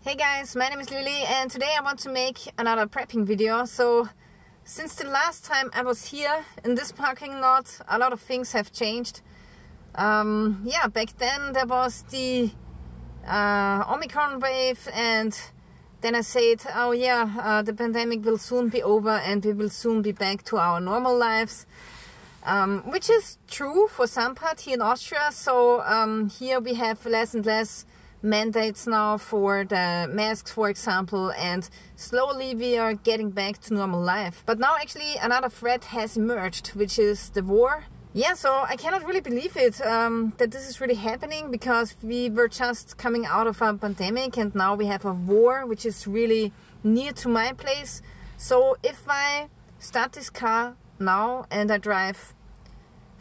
Hey guys, my name is Lilly and today I want to make another prepping video. So since the last time I was here in this parking lot, a lot of things have changed. Yeah, back then there was the Omicron wave, and then I said, oh yeah, the pandemic will soon be over and we will soon be back to our normal lives. Which is true for some part here in Austria. So here we have less and less mandates now for the masks, for example, and slowly we are getting back to normal life. But now actually another threat has emerged, which is the war. Yeah, so I cannot really believe it that this is really happening, because we were just coming out of a pandemic and now we have a war which is really near to my place. So if I start this car now and I drive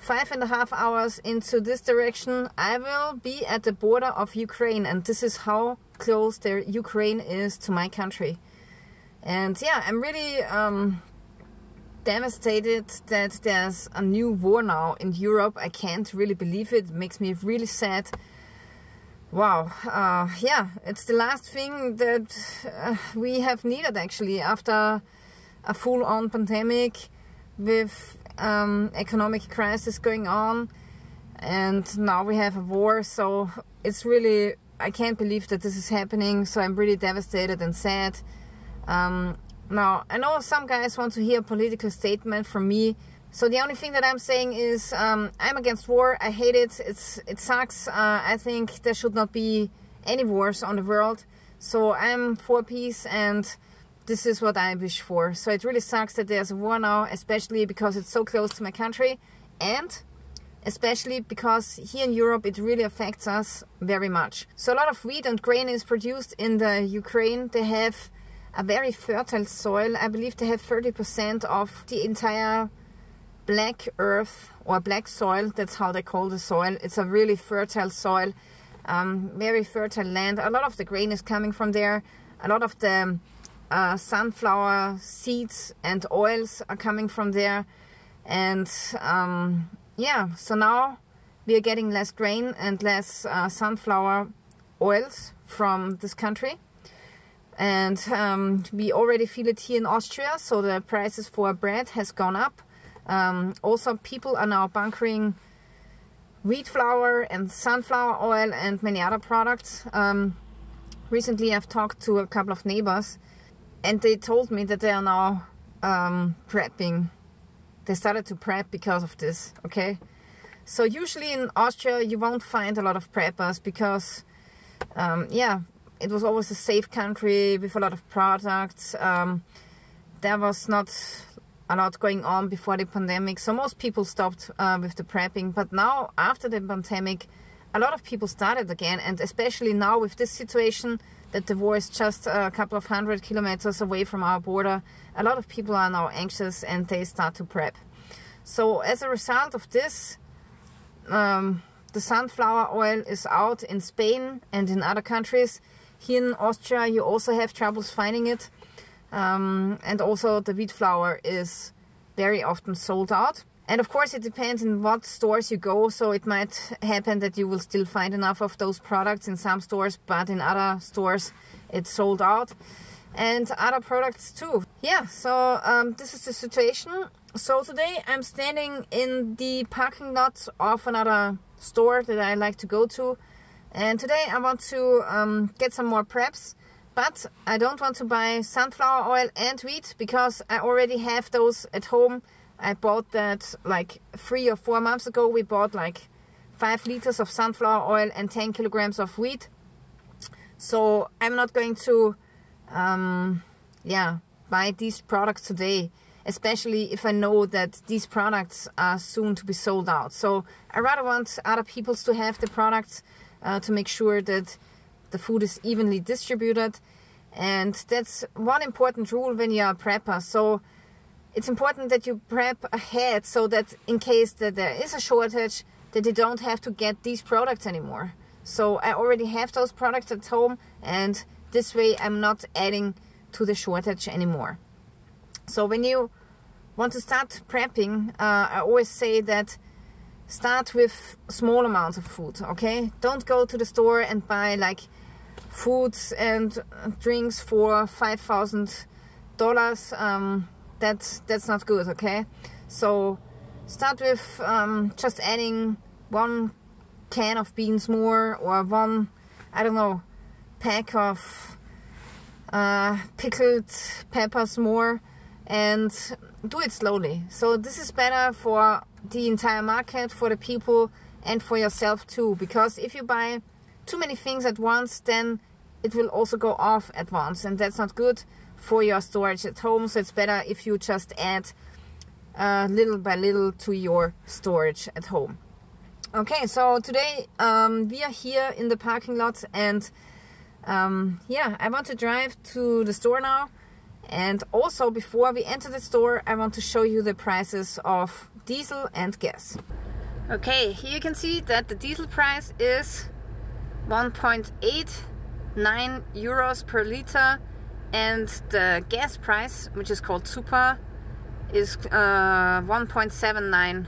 5.5 hours into this direction, I will be at the border of Ukraine, and this is how close the Ukraine is to my country. And yeah, I'm really devastated that there's a new war now in Europe. I can't really believe it. It makes me really sad. Wow. Yeah, it's the last thing that we have needed actually after a full-on pandemic with economic crisis going on, and now we have a war. So it's really, I can't believe that this is happening. So I'm really devastated and sad. Now I know some guys want to hear a political statement from me, so the only thing that I'm saying is I'm against war. I hate it. It sucks. I think there should not be any wars on the world. So I'm for peace, and this is what I wish for. So it really sucks that there's a war now, especially because it's so close to my country, and especially because here in Europe it really affects us very much. So a lot of wheat and grain is produced in the Ukraine. They have a very fertile soil. I believe they have 30% of the entire black earth or black soil. That's how they call the soil. It's a really fertile soil, very fertile land. A lot of the grain is coming from there. A lot of the sunflower seeds and oils are coming from there. And yeah, so now we are getting less grain and less sunflower oils from this country. And we already feel it here in Austria, so the prices for bread has gone up. Also, people are now bunkering wheat flour and sunflower oil and many other products. Recently I've talked to a couple of neighbors, and they told me that they are now prepping. They started to prep because of this, okay? So usually in Austria you won't find a lot of preppers because, yeah, it was always a safe country with a lot of products. There was not a lot going on before the pandemic, so most people stopped with the prepping. But now, after the pandemic, a lot of people started again, and especially now with this situation that the war is just a couple of 100 kilometers away from our border, a lot of people are now anxious and they start to prep. So as a result of this, the sunflower oil is out in Spain and in other countries. Here in Austria you also have troubles finding it, and also the wheat flour is very often sold out. And of course it depends in what stores you go, so it might happen that you will still find enough of those products in some stores, but in other stores it's sold out, and other products too. Yeah, so this is the situation. So today I'm standing in the parking lot of another store that I like to go to, and today I want to get some more preps. But I don't want to buy sunflower oil and wheat because I already have those at home. I bought that like 3 or 4 months ago. We bought like 5 liters of sunflower oil and 10 kilograms of wheat. So I'm not going to yeah, buy these products today, especially if I know that these products are soon to be sold out. So I rather want other people to have the products to make sure that the food is evenly distributed. And that's one important rule when you are a prepper. So it's important that you prep ahead, so that in case that there is a shortage, that you don't have to get these products anymore. So I already have those products at home, and this way I'm not adding to the shortage anymore. So when you want to start prepping, I always say that start with small amounts of food, okay? Don't go to the store and buy like foods and drinks for $5,000. That's not good, okay? So start with just adding 1 can of beans more, or 1, I don't know, pack of pickled peppers more, and do it slowly. So this is better for the entire market, for the people, and for yourself too, because if you buy too many things at once, then it will also go off at once, and that's not good for your storage at home. So it's better if you just add little by little to your storage at home. Okay, so today we are here in the parking lot, and yeah, I want to drive to the store now. And also, before we enter the store, I want to show you the prices of diesel and gas. Okay, here you can see that the diesel price is 1.89 euros per liter, and the gas price, which is called Super, is 1.79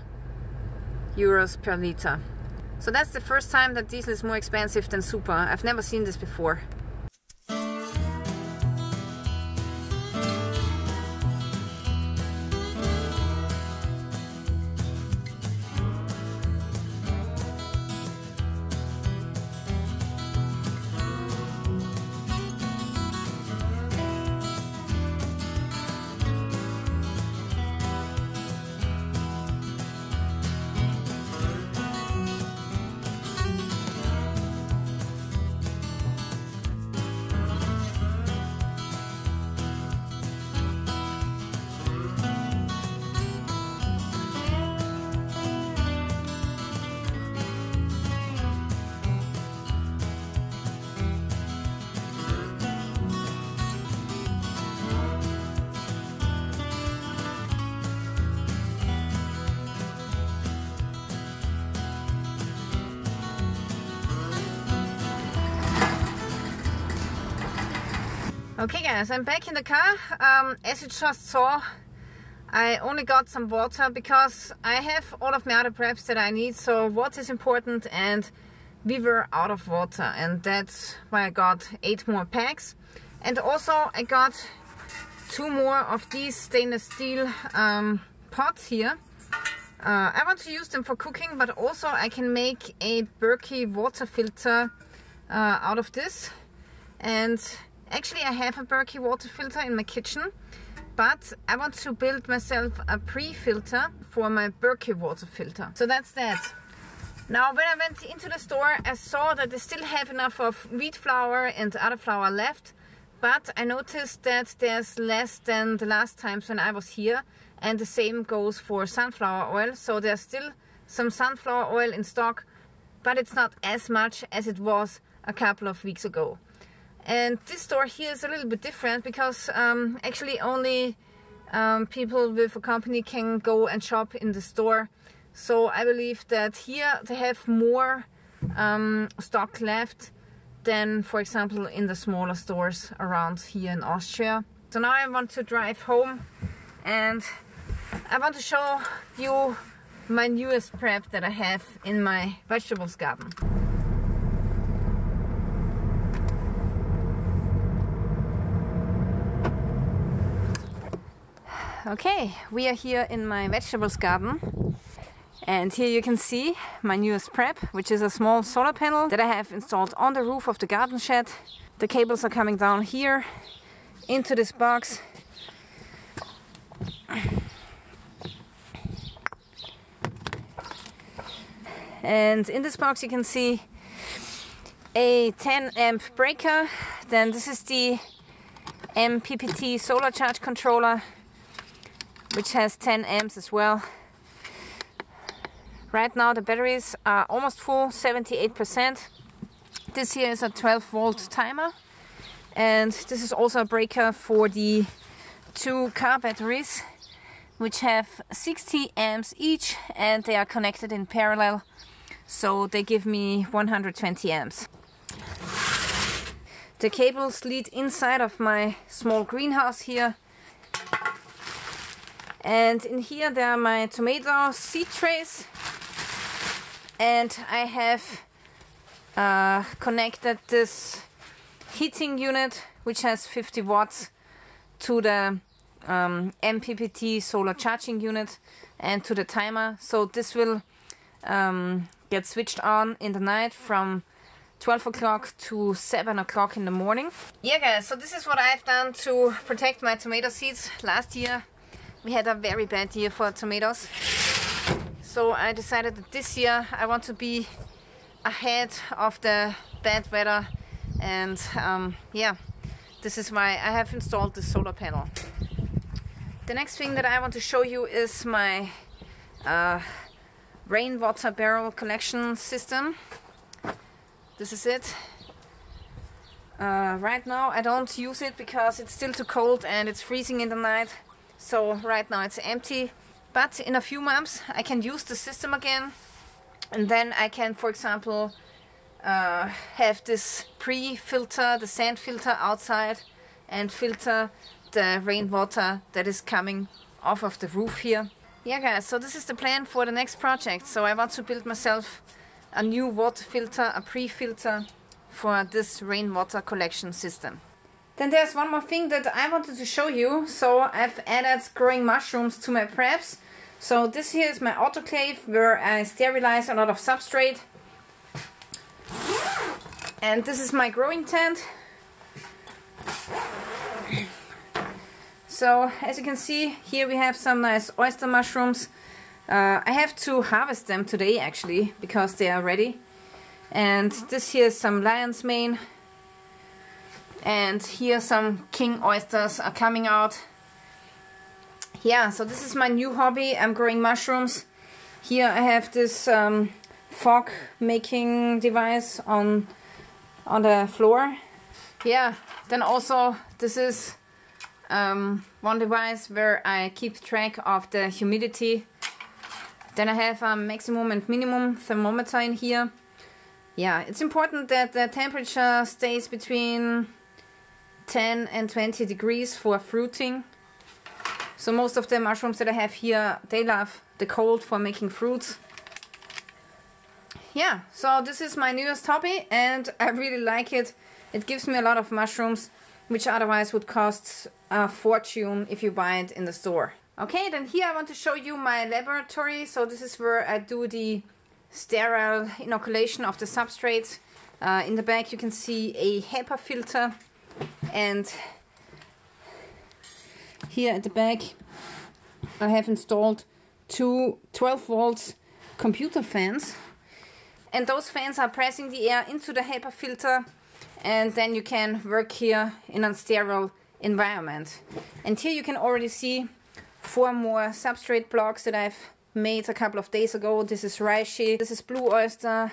euros per liter. So that's the first time that diesel is more expensive than Super. I've never seen this before. Okay guys, I'm back in the car. As you just saw, I only got some water because I have all of my other preps that I need, so water is important, and we were out of water, and that's why I got 8 more packs. And also I got 2 more of these stainless steel pots here. I want to use them for cooking, but also I can make a Berkey water filter out of this. And actually I have a Berkey water filter in my kitchen, but I want to build myself a pre-filter for my Berkey water filter. So that's that. Now when I went into the store, I saw that they still have enough of wheat flour and other flour left, but I noticed that there's less than the last times when I was here, and the same goes for sunflower oil. So there's still some sunflower oil in stock, but it's not as much as it was a couple of weeks ago. And this store here is a little bit different because actually only people with a company can go and shop in the store. So I believe that here they have more stock left than, for example, in the smaller stores around here in Austria. So now I want to drive home, and I want to show you my newest prep that I have in my vegetables garden. Okay, we are here in my vegetables garden, and here you can see my newest prep, which is a small solar panel that I have installed on the roof of the garden shed. The cables are coming down here into this box. And in this box you can see a 10 amp breaker. Then this is the MPPT solar charge controller, which has 10 amps as well. Right now the batteries are almost full, 78%. This here is a 12-volt timer, and this is also a breaker for the 2 car batteries, which have 60 amps each, and they are connected in parallel, so they give me 120 amps. The cables lead inside of my small greenhouse here. And in here there are my tomato seed trays, and I have connected this heating unit which has 50 watts to the MPPT solar charging unit and to the timer. So this will get switched on in the night from 12 o'clock to 7 o'clock in the morning. Yeah guys, so this is what I've done to protect my tomato seeds. Last year we had a very bad year for tomatoes. So I decided that this year I want to be ahead of the bad weather, and yeah, this is why I have installed this solar panel. The next thing that I want to show you is my rainwater barrel collection system. This is it. Right now I don't use it because it's still too cold and it's freezing in the night. So right now it's empty. But in a few months I can use the system again. And then I can, for example, have this pre-filter, the sand filter outside, and filter the rainwater that is coming off of the roof here. Yeah guys, so this is the plan for the next project. So I want to build myself a new water filter, a pre-filter for this rainwater collection system. Then there's one more thing that I wanted to show you. So I've added growing mushrooms to my preps. So this here is my autoclave where I sterilize a lot of substrate. And this is my growing tent. So as you can see, here we have some nice oyster mushrooms. I have to harvest them today actually, because they are ready. And this here is some lion's mane. And here some king oysters are coming out. Yeah, so this is my new hobby. I'm growing mushrooms. Here I have this fog making device on the floor. Yeah, then also this is one device where I keep track of the humidity. Then I have a maximum and minimum thermometer in here. Yeah, it's important that the temperature stays between 10 and 20 degrees for fruiting. So most of the mushrooms that I have here, they love the cold for making fruits. Yeah, so this is my newest hobby and I really like it. It gives me a lot of mushrooms, which otherwise would cost a fortune if you buy it in the store. Okay, then here I want to show you my laboratory. So this is where I do the sterile inoculation of the substrates. In the back you can see a HEPA filter, and here at the back I have installed two 12 volts computer fans, and those fans are pressing the air into the HEPA filter, and then you can work here in a sterile environment. And here you can already see 4 more substrate blocks that I've made a couple of days ago. This is reishi, this is blue oyster,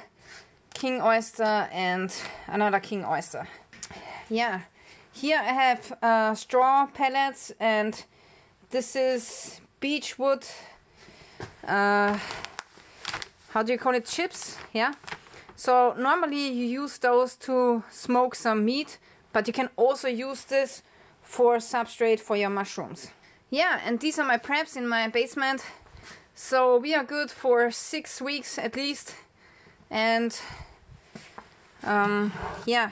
king oyster, and another king oyster. Yeah, here I have straw pellets, and this is beech wood, how do you call it, chips? Yeah. So normally you use those to smoke some meat, but you can also use this for substrate for your mushrooms. Yeah, and these are my preps in my basement. So we are good for 6 weeks at least. And yeah,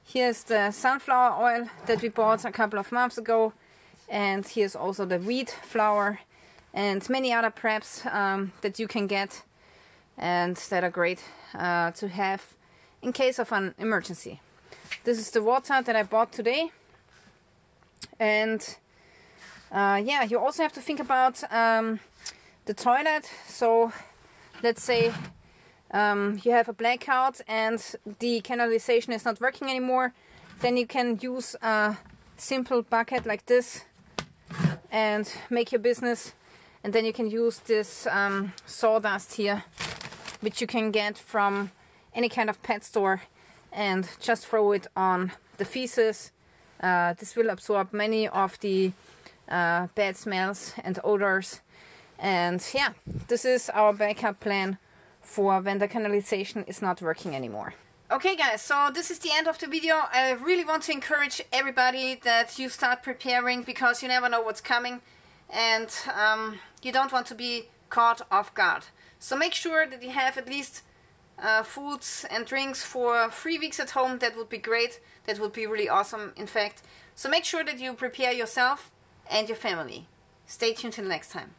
here's the sunflower oil that we bought a couple of months ago. And here's also the wheat flour and many other preps that you can get and that are great to have in case of an emergency. This is the water that I bought today. And yeah, you also have to think about the toilet. So let's say you have a blackout and the canalization is not working anymore, then you can use a simple bucket like this and make your business. And then you can use this sawdust here, which you can get from any kind of pet store, and just throw it on the feces. This will absorb many of the bad smells and odors. And yeah, this is our backup plan for when the canalization is not working anymore. Okay guys, so this is the end of the video. I really want to encourage everybody that you start preparing, because you never know what's coming, and you don't want to be caught off guard. So make sure that you have at least foods and drinks for 3 weeks at home, that would be great. That would be really awesome, in fact. So make sure that you prepare yourself and your family. Stay tuned till next time.